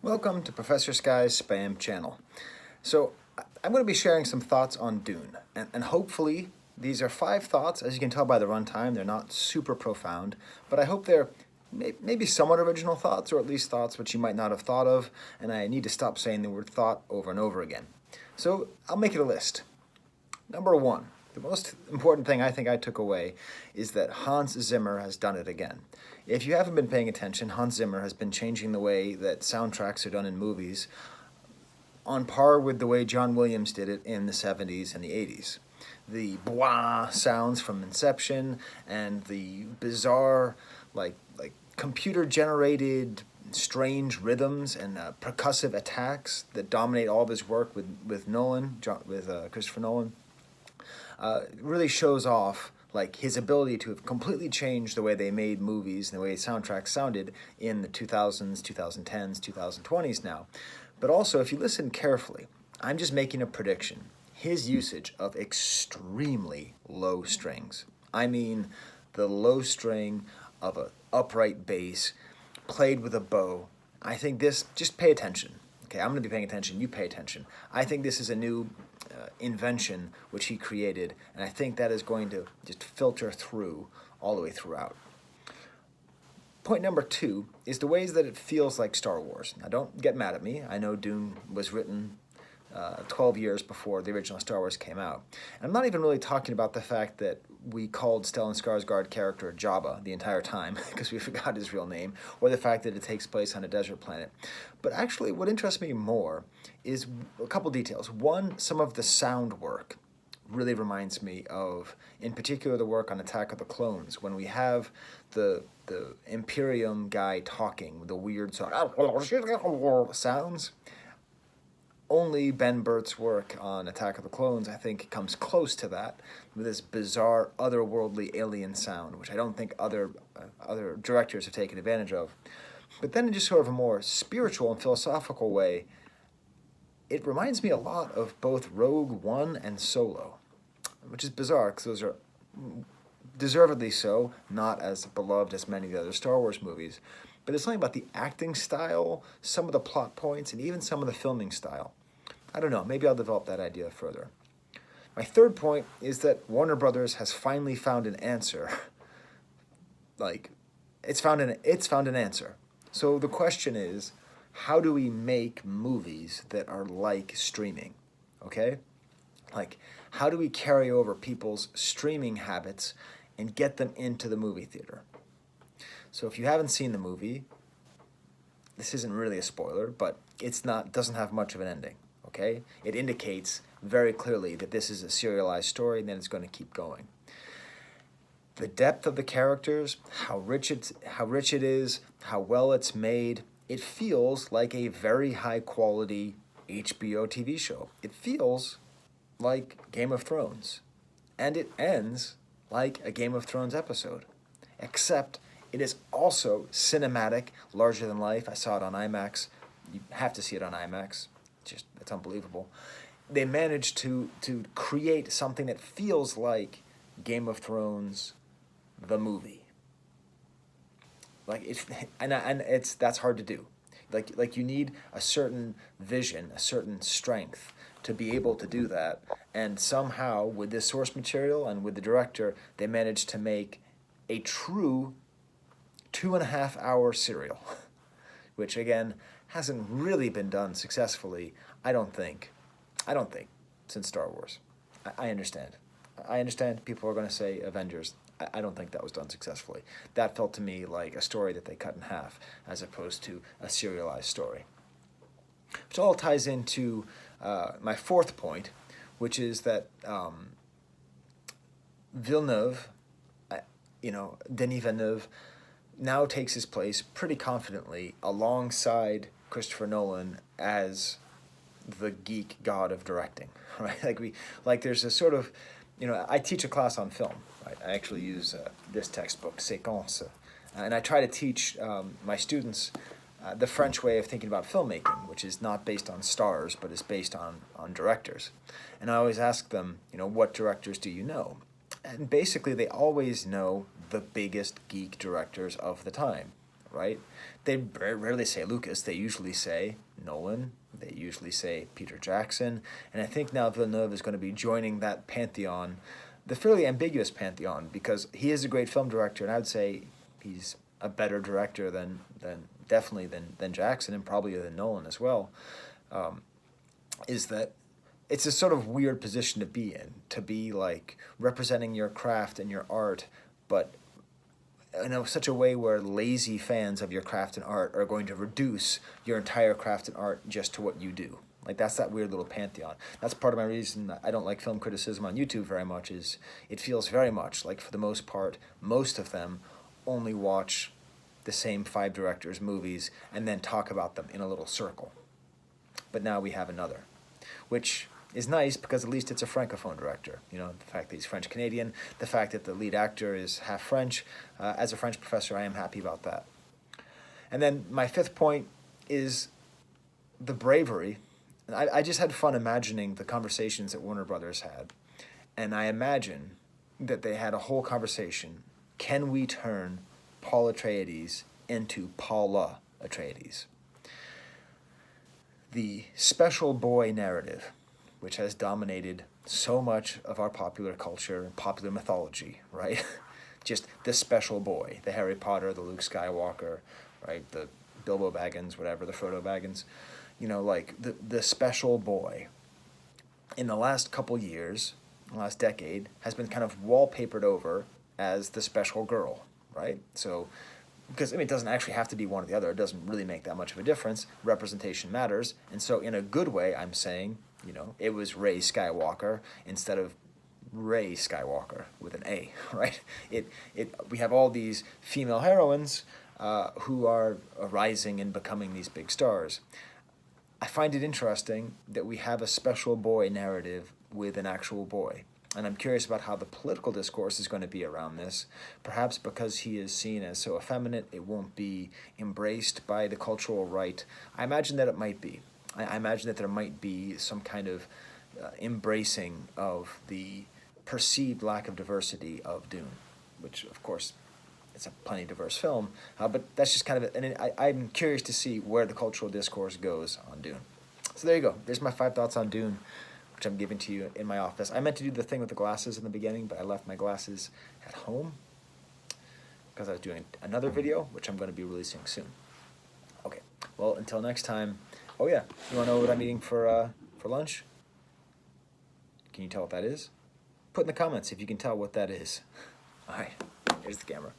Welcome to Professor Sky's Spam channel. So, I'm going to be sharing some thoughts on Dune, and hopefully these are 5 thoughts. As you can tell by the runtime, they're not super profound, but I hope they're maybe somewhat original thoughts, or at least thoughts which you might not have thought of, and I need to stop saying the word thought over and over again. So, I'll make it a list. Number 1. The most important thing I think I took away is that Hans Zimmer has done it again. If you haven't been paying attention, Hans Zimmer has been changing the way that soundtracks are done in movies on par with the way John Williams did it in the 70s and the 80s. The blah sounds from Inception and the bizarre, like computer-generated strange rhythms and percussive attacks that dominate all of his work with Christopher Nolan. Really shows off like his ability to have completely changed the way they made movies and the way soundtracks sounded in the 2000s, 2010s, 2020s now. But also, if you listen carefully, I'm just making a prediction. His usage of extremely low strings. I mean, the low string of an upright bass played with a bow. I think this, just pay attention. Okay, I'm going to be paying attention, you pay attention. I think this is a new invention which he created, and I think that is going to just filter through all the way throughout. Point number 2 is the ways that it feels like Star Wars. Now, don't get mad at me. I know Dune was written 12 years before the original Star Wars came out. And I'm not even really talking about the fact that we called Stellan Skarsgård character Jabba the entire time because we forgot his real name, or the fact that it takes place on a desert planet. But actually, what interests me more is a couple details. One, some of the sound work really reminds me of, in particular, the work on Attack of the Clones, when we have the Imperium guy talking with the weird sounds. Only Ben Burtt's work on Attack of the Clones, I think, comes close to that, with this bizarre, otherworldly alien sound, which I don't think other directors have taken advantage of. But then in just sort of a more spiritual and philosophical way, it reminds me a lot of both Rogue One and Solo, which is bizarre, because those are deservedly so, not as beloved as many of the other Star Wars movies. But there's something about the acting style, some of the plot points, and even some of the filming style. I don't know, maybe I'll develop that idea further. My third point is that Warner Brothers has finally found an answer. It's found an answer. So the question is, how do we make movies that are like streaming? Okay? Like, how do we carry over people's streaming habits and get them into the movie theater? So if you haven't seen the movie, this isn't really a spoiler, but doesn't have much of an ending, okay? It indicates very clearly that this is a serialized story and then it's going to keep going. The depth of the characters, how rich it is, how well it's made, it feels like a very high quality HBO TV show. It feels like Game of Thrones. And it ends like a Game of Thrones episode, except it is also cinematic, larger than life. I saw it on IMAX. You have to see it on IMAX. It's unbelievable. They managed to create something that feels like Game of Thrones, the movie. That's hard to do. Like you need a certain vision, a certain strength to be able to do that. And somehow, with this source material and with the director, they managed to make a true 2.5-hour serial, which again hasn't really been done successfully. I don't think, since Star Wars. I understand. People are going to say Avengers. I don't think that was done successfully. That felt to me like a story that they cut in half, as opposed to a serialized story. Which all ties into my fourth point, which is that Denis Villeneuve, now takes his place pretty confidently alongside Christopher Nolan as the geek god of directing, right? There's a sort of, I teach a class on film, right? I actually use this textbook, Séquence, and I try to teach my students the French way of thinking about filmmaking, which is not based on stars, but is based on directors. And I always ask them, what directors do you know? And basically, they always know the biggest geek directors of the time, right? They very rarely say Lucas. They usually say Nolan. They usually say Peter Jackson. And I think now Villeneuve is going to be joining that pantheon, the fairly ambiguous pantheon, because he is a great film director, and I would say he's a better director than definitely than Jackson, and probably than Nolan as well. Is that it's a sort of weird position to be in, to be like representing your craft and your art, but in such a way where lazy fans of your craft and art are going to reduce your entire craft and art just to what you do. Like, that's that weird little pantheon. That's part of my reason that I don't like film criticism on YouTube very much, is it feels very much like, for the most part, most of them only watch the same 5 directors' movies and then talk about them in a little circle. But now we have another, which is nice because at least it's a francophone director. You know, the fact that he's French-Canadian, the fact that the lead actor is half French. As a French professor, I am happy about that. And then my 5th point is the bravery. I just had fun imagining the conversations that Warner Brothers had. And I imagine that they had a whole conversation. Can we turn Paul Atreides into Paula Atreides? The special boy narrative, which has dominated so much of our popular culture and popular mythology, right? Just the special boy, the Harry Potter, the Luke Skywalker, right? The Bilbo Baggins, whatever, the Frodo Baggins. You know, like the special boy in the last couple years, last decade, has been kind of wallpapered over as the special girl, right? So, because, I mean, it doesn't actually have to be one or the other. It doesn't really make that much of a difference. Representation matters. And so in a good way, I'm saying, you know, it was Rey Skywalker instead of Rey Skywalker with an A, right? We have all these female heroines who are rising and becoming these big stars. I find it interesting that we have a special boy narrative with an actual boy. And I'm curious about how the political discourse is going to be around this. Perhaps because he is seen as so effeminate, it won't be embraced by the cultural right. I imagine that it might be. I imagine that there might be some kind of embracing of the perceived lack of diversity of Dune, which, of course, it's a plenty diverse film. But that's just kind of it. And I'm curious to see where the cultural discourse goes on Dune. So there you go. There's my 5 thoughts on Dune, which I'm giving to you in my office. I meant to do the thing with the glasses in the beginning, but I left my glasses at home because I was doing another video, which I'm going to be releasing soon. Okay, well, until next time. Oh yeah, you want to know what I'm eating for lunch? Can you tell what that is? Put in the comments if you can tell what that is. All right, here's the camera.